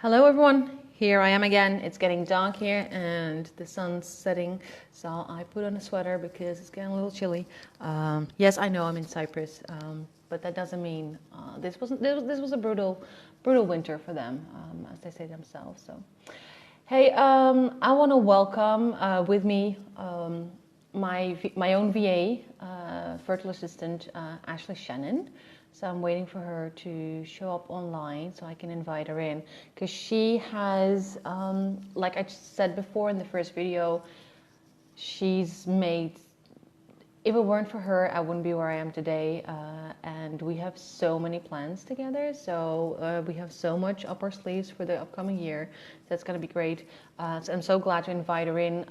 Hello everyone, here I am again. It's getting dark here and the sun's setting, so I put on a sweater because it's getting a little chilly. Yes, I know I'm in Cyprus, but that doesn't mean this was a brutal winter for them, as they say themselves. So, hey, I want to welcome with me my own VA, virtual assistant, Ashley Shannon. So I'm waiting for her to show up online so I can invite her in, because she has, like I said before in the first video, she's made, if it weren't for her, I wouldn't be where I am today. And we have so many plans together. So we have so much up our sleeves for the upcoming year. That's going to be great. So I'm so glad to invite her in.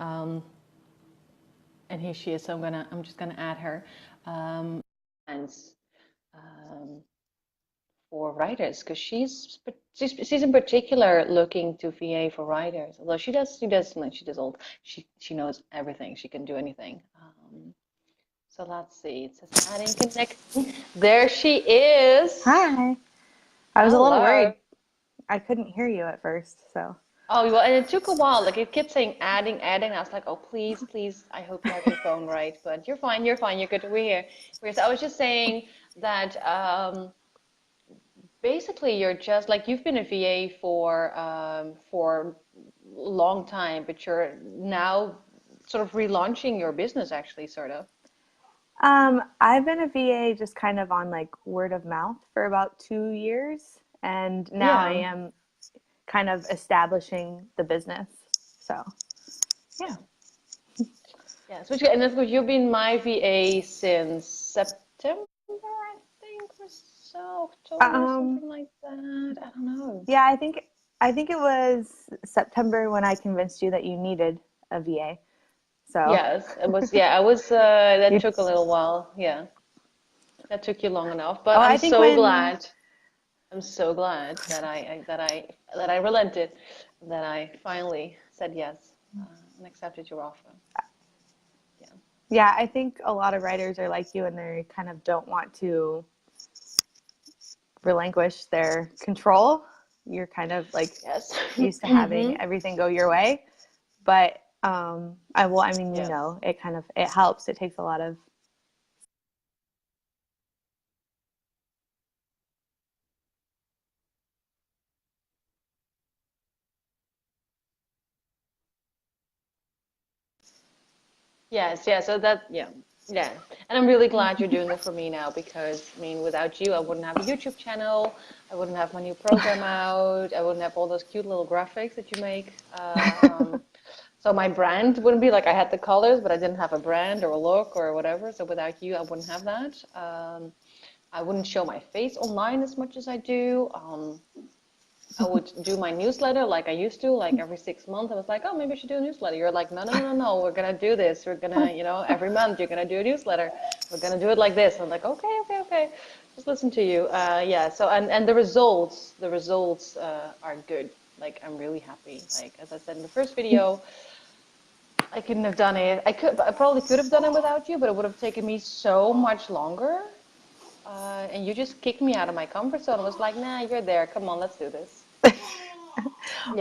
And here she is. So I'm just gonna add her. And for writers, because she's in particular looking to VA for writers. Although she old. She knows everything. She can do anything. So let's see. It says adding connecting. There she is. Hi. I was a little Hello. worried. I couldn't hear you at first, so. Oh, well, and it took a while. Like it kept saying adding, adding. I was like, oh, please, please. I hope you have your phone right. But you're fine. You're fine. You're good. We're here. So I was just saying that basically you're just like you've been a VA for a long time, but you're now sort of relaunching your business, actually, sort of. I've been a VA just kind of on like word of mouth for about 2 years, and now I Yeah. am kind of establishing the business. So, yeah. Yes. And that's because you've been my VA since September, I think, or so, October, Um, something like that. I don't know. yeah, I think it was September when I convinced you that you needed a VA. So, Yes, it was. Yeah, I was. That you, took a little while. Yeah, that took you long enough. oh, But I'm I think so when, glad. I'm so glad that I relented, that I finally said yes and accepted your offer. Yeah. yeah, I think a lot of writers are like you and they kind of don't want to relinquish their control. You're kind of like Yes. used to having Hmm. everything go your way. But I mean, Yes. it kind of it helps. It takes a lot of Yes. Yeah. So that. Yeah. Yeah. And I'm really glad you're doing it for me now because I mean, without you, I wouldn't have a YouTube channel. I wouldn't have my new program out. I wouldn't have all those cute little graphics that you make. So my brand wouldn't be like I had the colors, but I didn't have a brand or a look or whatever. So without you, I wouldn't have that. I wouldn't show my face online as much as I do. I would do my newsletter like I used to, like every 6 months. I was like, oh, maybe I should do a newsletter. You're like, no, no, no, no, no. We're gonna do this. We're gonna, every month you're gonna do a newsletter. We're gonna do it like this. I'm like, okay, okay, okay. Just listen to you. Yeah. So and the results are good. Like I'm really happy. Like as I said in the first video, I couldn't have done it. I probably could have done it without you, but it would have taken me so much longer. And you just kicked me out of my comfort zone. I was like, nah, you're there. Come on, let's do this. well,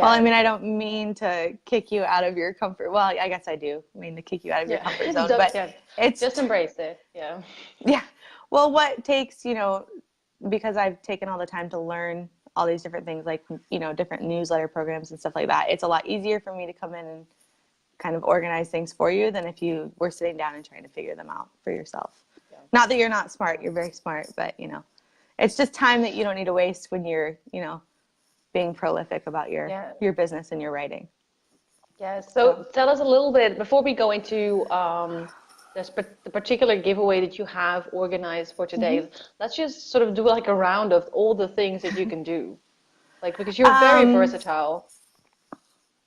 I Yeah. mean, I don't mean to kick you out of your comfort. Well, I guess I do mean to kick you out of your Yeah. comfort zone, but Yeah. it's Just embrace it. Yeah. yeah. Well, what takes, because I've taken all the time to learn all these different things like, different newsletter programs and stuff like that. It's a lot easier for me to come in and kind of organize things for you than if you were sitting down and trying to figure them out for yourself. Yeah. Not that you're not smart, you're very smart, but it's just time that you don't need to waste when you're, being prolific about your Yeah. your business and your writing. Yeah. So, So tell us a little bit before we go into the particular giveaway that you have organized for mhm. today. Let's just sort of do like a round of all the things that you can do. Like because you're very um, versatile.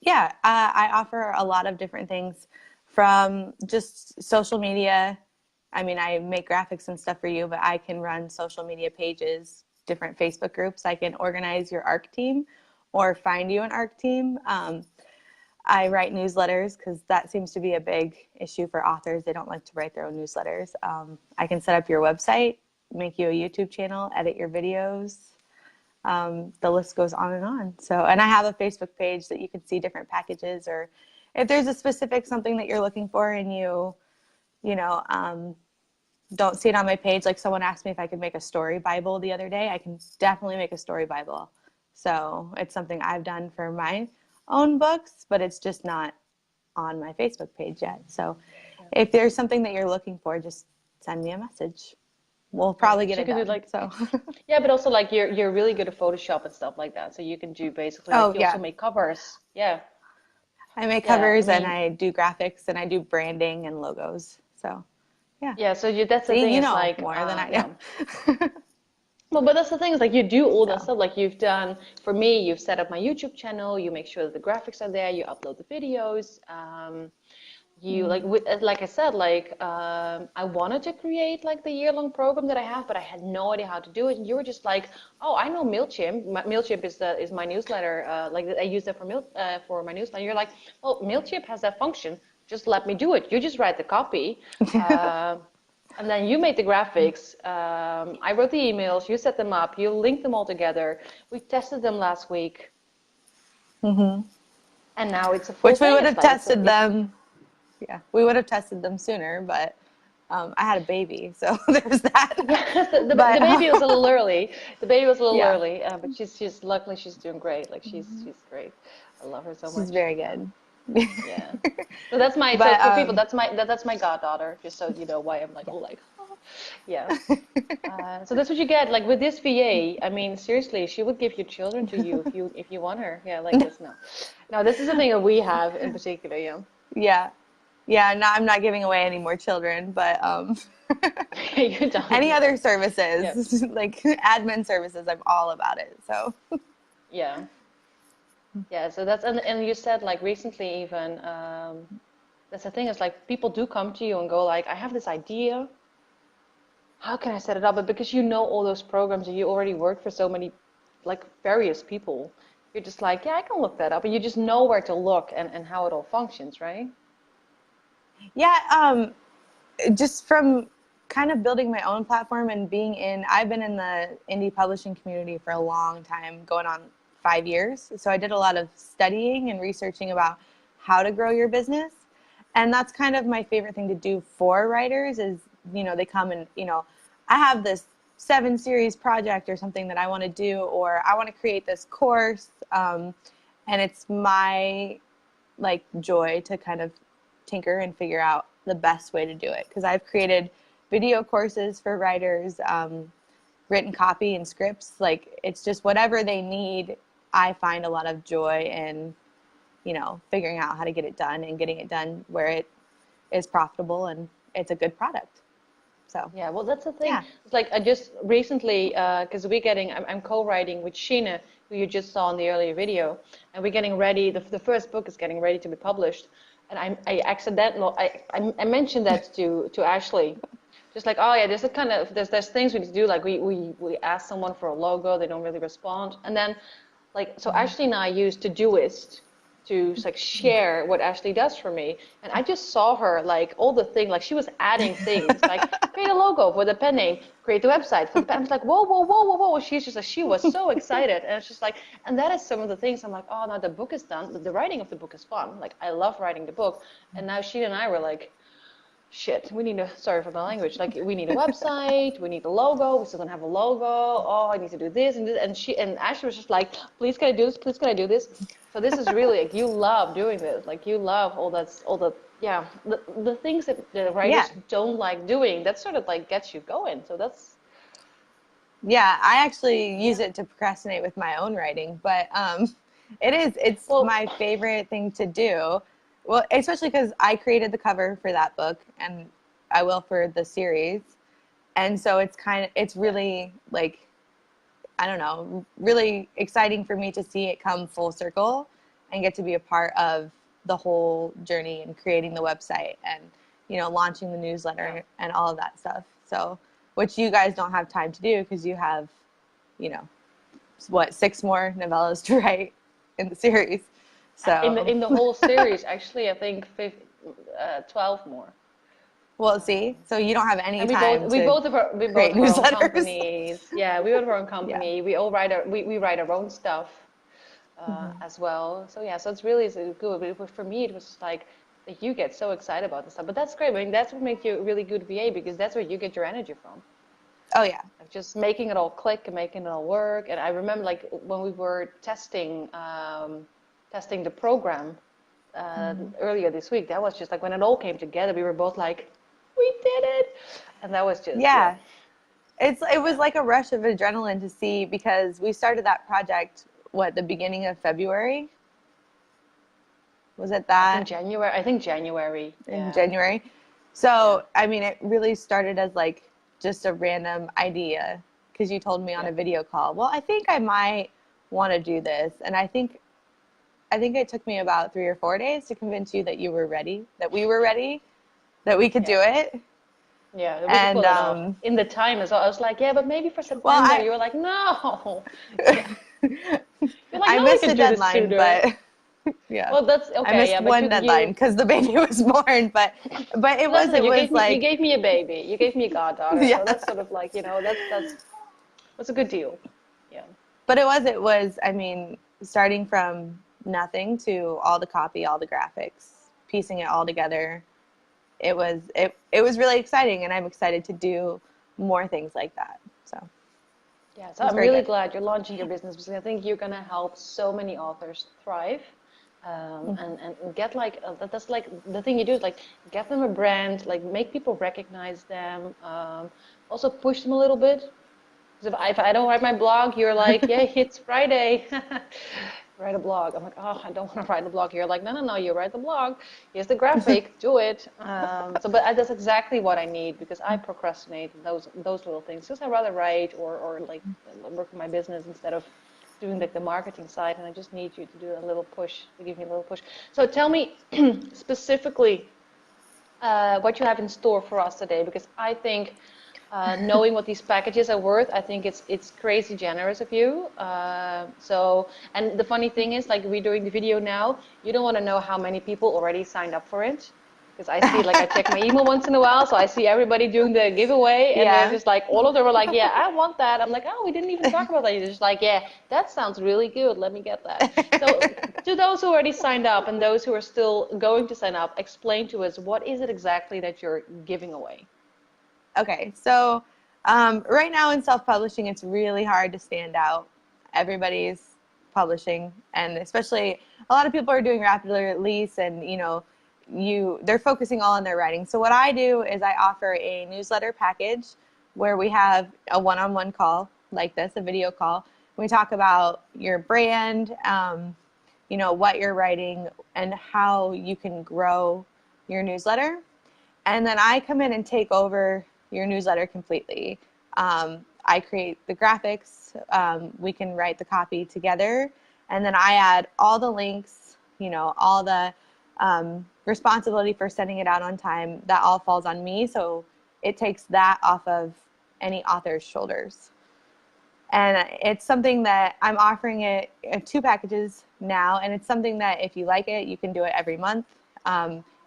yeah, I offer a lot of different things from just social media. I mean, I make graphics and stuff for you, but I can run social media pages, different Facebook groups. I can organize your ARC team or find you an ARC team. I write newsletters because that seems to be a big issue for authors. They don't like to write their own newsletters. I can set up your website, make you a YouTube channel, edit your videos. The list goes on and on. So, and I have a Facebook page that you can see different packages, or if there's a specific something that you're looking for and you know, don't see it on my page. Like someone asked me if I could make a story Bible the other day. I can definitely make a story Bible. So it's something I've done for my own books, but it's just not on my Facebook page yet. So if there's something that you're looking for, just send me a message. We'll probably get it done. Like, so yeah, but also like you're really good at Photoshop and stuff like that. So you can do basically like you also make covers. Yeah. I make covers and I do graphics and I do branding and logos. So yeah. Yeah, so that's the thing, you is know like more than I do. well, but that's the thing, is like you do all that stuff. Like you've done, for me, you've set up my YouTube channel, you make sure that the graphics are there, you upload the videos. You like I said, like I wanted to create like the year-long program that I have, but I had no idea how to do it. And you were just like, oh, I know MailChimp. MailChimp is my newsletter. Like I use that for my newsletter. You're like, well, MailChimp has that function. Just let me do it. You just write the copy. And then you made the graphics. I wrote the emails. You set them up. You linked them all together. We tested them last week. And now it's a full Which we would have tested them. Yeah, we would have tested them sooner, but I had a baby, so there's that. Yes, the baby was a little early. The baby was a little early, but she's luckily she's doing great. Like she's great. I love her so much. She's very good. Yeah. So that's my for people. That's my goddaughter. Just so you know why I'm like yeah. So that's what you get. Like with this VA, I mean, seriously, she would give your children to you if you want her. Yeah, like this. No, this is the thing that we have in particular. Yeah. Yeah, no, I'm not giving away any more children, but you don't. Any other services, like admin services, I'm all about it. So yeah. So that's and you said like recently even that's the thing, is like people do come to you and go like, I have this idea. How can I set it up? But because you know all those programs and you already work for so many like various people, you're just like, yeah, I can look that up, and you just know where to look and how it all functions, right? Yeah, just from kind of building my own platform and I've been in the indie publishing community for a long time, going on 5 years. So I did a lot of studying and researching about how to grow your business. And that's kind of my favorite thing to do for writers is, they come and, I have this 7-series project or something that I want to do, or I want to create this course. And it's my joy to kind of tinker and figure out the best way to do it, because I've created video courses for writers, written copy and scripts. Like it's just whatever they need. I find a lot of joy in figuring out how to get it done and getting it done where it is profitable and it's a good product. So yeah, well, that's the thing. It's like I just recently, because I'm co-writing with Shannon, who you just saw in the earlier video, and we're getting ready. The first book is getting ready to be published. And I mentioned that to Ashley, just like, oh yeah, there's things we need to do. Like we ask someone for a logo, they don't really respond, and then so Ashley and I use Todoist to like share what Ashley does for me, and I just saw her like all the things, like she was adding things, like create a logo for the pen name, create the website for the pen. I was like, whoa. She's just like, she was so excited, and it's just like, and that is some of the things I'm like, oh, now the book is done. The writing of the book is fun. Like I love writing the book, and now she and I were like, shit, sorry for the language, like we need a website, we need a logo, we still don't have a logo, oh, I need to do this and this, and Ashley was just like, please can I do this? So this is really, like, you love doing this, like you love all the things that the writers don't like doing, that sort of like gets you going, so that's... Yeah, I actually use it to procrastinate with my own writing, but it's my favorite thing to do. Well, especially because I created the cover for that book, and I will for the series. And so it's really like, I don't know, really exciting for me to see it come full circle and get to be a part of the whole journey and creating the website and, launching the newsletter and all of that stuff. So, which you guys don't have time to do because you have, 6 more novellas to write in the series. So in the whole series, actually, I think 12 more. Well, see, so you don't have any And time we to both have our create own newsletters. companies. Yeah, we both have our own Yeah. company. We all we write our own stuff as well. So yeah, so it's really good. But for me, it was just like you get so excited about this stuff. But that's great. I mean, that's what makes you a really good VA because that's where you get your energy from. Oh yeah. Like just making it all click and making it all work. And I remember like when we were testing the program earlier this week, that was just like when it all came together, we were both like, we did it. And that was just, Yeah. It was like a rush of adrenaline to see, because we started that project, the beginning of February? Was it that? I think January. In Yeah. January. So, I mean, it really started as like just a random idea, because you told me on a video call, well, I think I might want to do this. And I think it took me about 3 or 4 days to convince you that you were ready, that we were ready, that we could do it. Yeah, we could pull it off. In the time as well. I was like, yeah, but maybe for September. You were like, no. Yeah. You're like, I no, missed we a could do this deadline, sooner. but yeah. Well, that's okay. I missed yeah, one deadline because the baby was born, but it was like you gave me a baby. You gave me a goddaughter. Yeah. So that's sort of like, that's a good deal. Yeah. But it was, I mean, starting from nothing to all the copy, all the graphics, piecing it all together. It was really exciting, and I'm excited to do more things like that. So yeah, so I'm really glad you're launching your business, because I think you're gonna help so many authors thrive, and get like that's like the thing you do is like get them a brand, like make people recognize them, also push them a little bit. Because if I don't write my blog, you're like, yeah, it's Friday. Write a blog. I'm like, oh, I don't want to write a blog. You're like, no, you write the blog. Here's the graphic. Do it. But that's exactly what I need, because I procrastinate those little things. Because I rather write or like work on my business instead of doing like the marketing side. And I just need you to do a little push, to give me a little push. So tell me specifically what you have in store for us today, because I think knowing what these packages are worth, I think it's crazy generous of you. And the funny thing is, like, we're doing the video now, you don't want to know how many people already signed up for it. Because I see, like, I check my email once in a while, so I see everybody doing the giveaway, and they're just like, all of them are like, yeah, I want that. I'm like, oh, we didn't even talk about that. You're just like, yeah, that sounds really good. Let me get that. So to those who already signed up and those who are still going to sign up, explain to us, what is it exactly that you're giving away? Okay, so right now in self-publishing, it's really hard to stand out. Everybody's publishing, and especially a lot of people are doing rapid release, and they're focusing all on their writing. So what I do is I offer a newsletter package where we have a one-on-one call like this, a video call. We talk about your brand, what you're writing, and how you can grow your newsletter. And then I come in and take over your newsletter completely. I create the graphics. We can write the copy together. And then I add all the links, all the responsibility for sending it out on time. That all falls on me. So it takes that off of any author's shoulders. And it's something that I'm offering it 2 packages now. And it's something that if you like it, you can do it every month.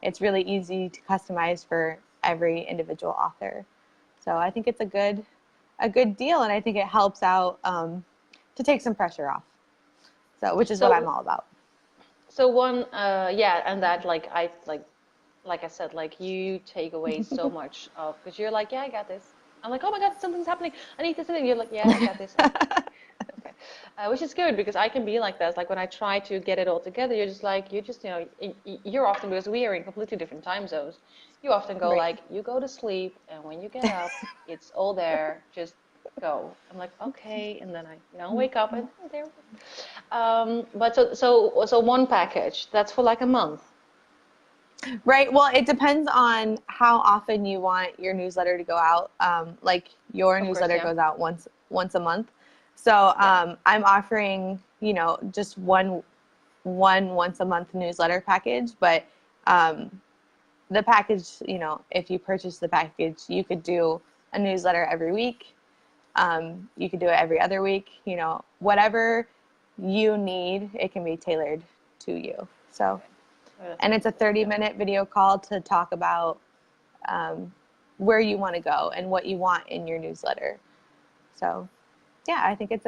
It's really easy to customize for every individual author. So I think it's a good deal, and I think it helps out to take some pressure off. So, which is what I'm all about. So one, and that like I said, like you take away so much of, because you're like, yeah, I got this. I'm like, oh my God, something's happening. I need this. And you're like, yeah, I got this. Okay. Which is good, because I can be like that. Like when I try to get it all together, you're often, because we are in completely different time zones, you often go like, you go to sleep, and when you get up, it's all there, just go. I'm like, okay, and then I wake up and there. But so one package, that's for like a month. Right. Well, it depends on how often you want your newsletter to go out. Like your newsletter goes out once a month. So I'm offering, just one once a month newsletter package. But the package, if you purchase the package, you could do a newsletter every week. You could do it every other week. Whatever you need, it can be tailored to you. So. And it's a 30-minute video call to talk about where you want to go and what you want in your newsletter. So yeah, I think it's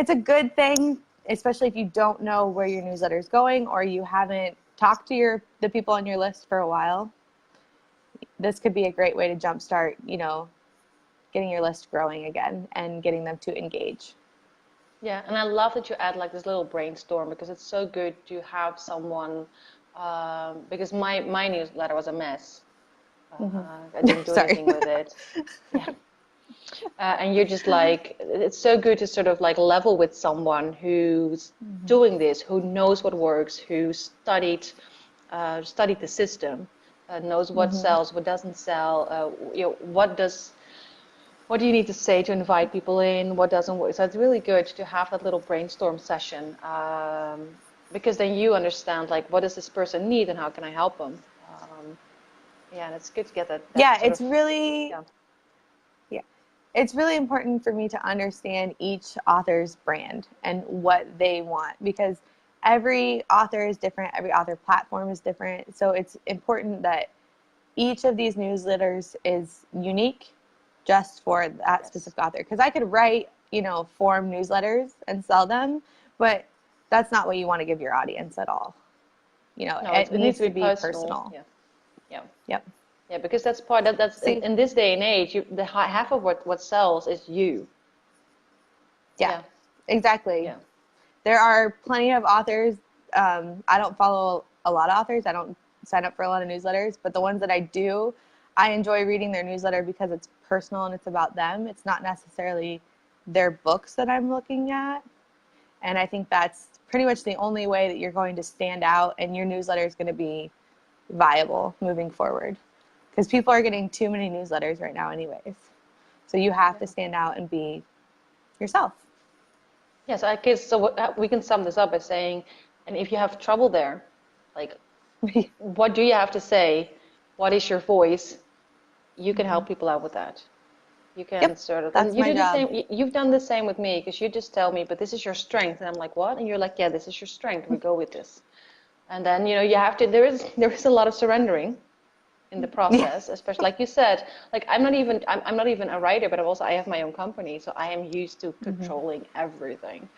a good thing, especially if you don't know where your newsletter is going or you haven't talked to the people on your list for a while. This could be a great way to jumpstart, getting your list growing again and getting them to engage. Yeah, and I love that you add like this little brainstorm, because it's so good to have someone, because my newsletter was a mess. I didn't do anything with it. Yeah. And you're just like, it's so good to sort of like level with someone who's doing this, who knows what works, who studied the system, knows what sells, what doesn't sell, what do you need to say to invite people in, what doesn't work. So it's really good to have that little brainstorm session, because then you understand like, what does this person need and how can I help them? Yeah, and it's good to get that yeah, sort it's of, really yeah. It's really important for me to understand each author's brand and what they want, because every author is different, every author platform is different. So it's important that each of these newsletters is unique just for that specific author. Because I could write, form newsletters and sell them, but that's not what you want to give your audience at all. No, it needs to be personal. Yeah. Yeah. Yep. Yeah, because that's that's in this day and age, half of what sells is you. Yeah, exactly. Yeah. There are plenty of authors. I don't follow a lot of authors. I don't sign up for a lot of newsletters, but the ones that I do, I enjoy reading their newsletter because it's personal and it's about them. It's not necessarily their books that I'm looking at. And I think that's pretty much the only way that you're going to stand out and your newsletter is going to be viable moving forward. Because people are getting too many newsletters right now anyways. So you have to stand out and be yourself. Yes, I guess so. We can sum this up by saying, and if you have trouble there, like, what do you have to say? What is your voice? You can help people out with that. You can sort of, and you do the same. You've done the same with me, because you just tell me, but this is your strength, and I'm like, what? And you're like, yeah, this is your strength. We go with this, and then you have to. There is a lot of surrendering in the process, especially like you said, like I'm not even a writer, but I have my own company, so I am used to controlling everything.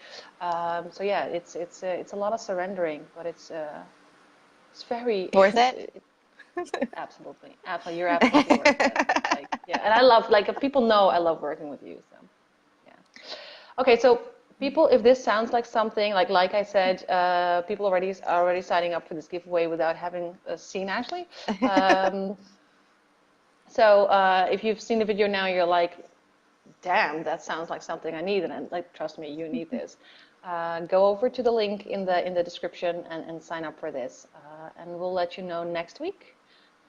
So yeah, it's a lot of surrendering, but it's very worth it. Absolutely, you're absolutely worth it. Like, yeah, and I love, like, if people know I love working with you, so yeah. Okay, so people, if this sounds like something like I said, people are already signing up for this giveaway without having seen Ashley. So if you've seen the video now, you're like, damn, that sounds like something I need, and like, trust me, you need this. Go over to the link in the description and sign up for this, and we'll let you know next week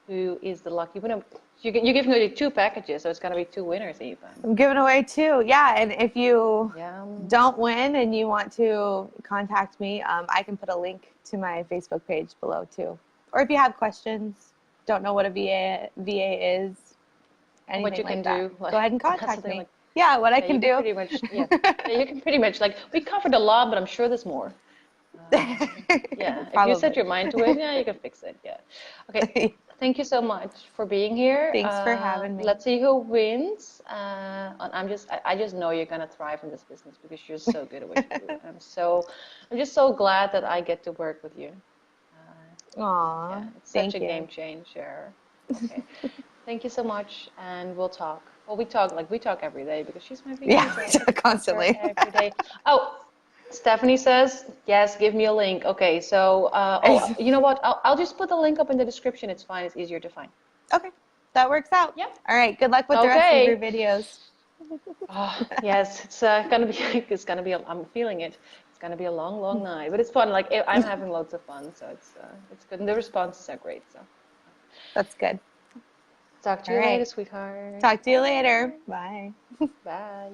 who is the lucky winner. You're giving away 2 packages, so it's going to be 2 winners even. I'm giving away 2, yeah. And if you don't win and you want to contact me, I can put a link to my Facebook page below too. Or if you have questions, don't know what a VA is, anything what you like can that, do, go ahead and contact me. Like, yeah, what I can do. Pretty much, yeah, you can pretty much, like, we covered a lot, but I'm sure there's more. Yeah, if you set your mind to it, yeah, you can fix it. Yeah. Okay. Thank you so much for being here. Thanks for having me. Let's see who wins. I just know you're gonna thrive in this business because you're so good at what you do. I'm just so glad that I get to work with you. Aww, yeah, it's such a game changer. Okay. Thank you so much, and we'll talk. Well, we talk every day, because she's my VA. Yeah, we talk constantly. Every day. Oh, Stephanie says, yes, give me a link. Okay, so, you know what? I'll just put the link up in the description. It's fine. It's easier to find. Okay, that works out. Yep. All right, good luck with the rest of your videos. Oh, yes, it's gonna be, I'm feeling it. It's gonna be a long, long night, but it's fun. Like, I'm having loads of fun, so it's good. And the responses are great, so. That's good. Talk to you later, sweetheart. Talk to you later. Bye. Bye.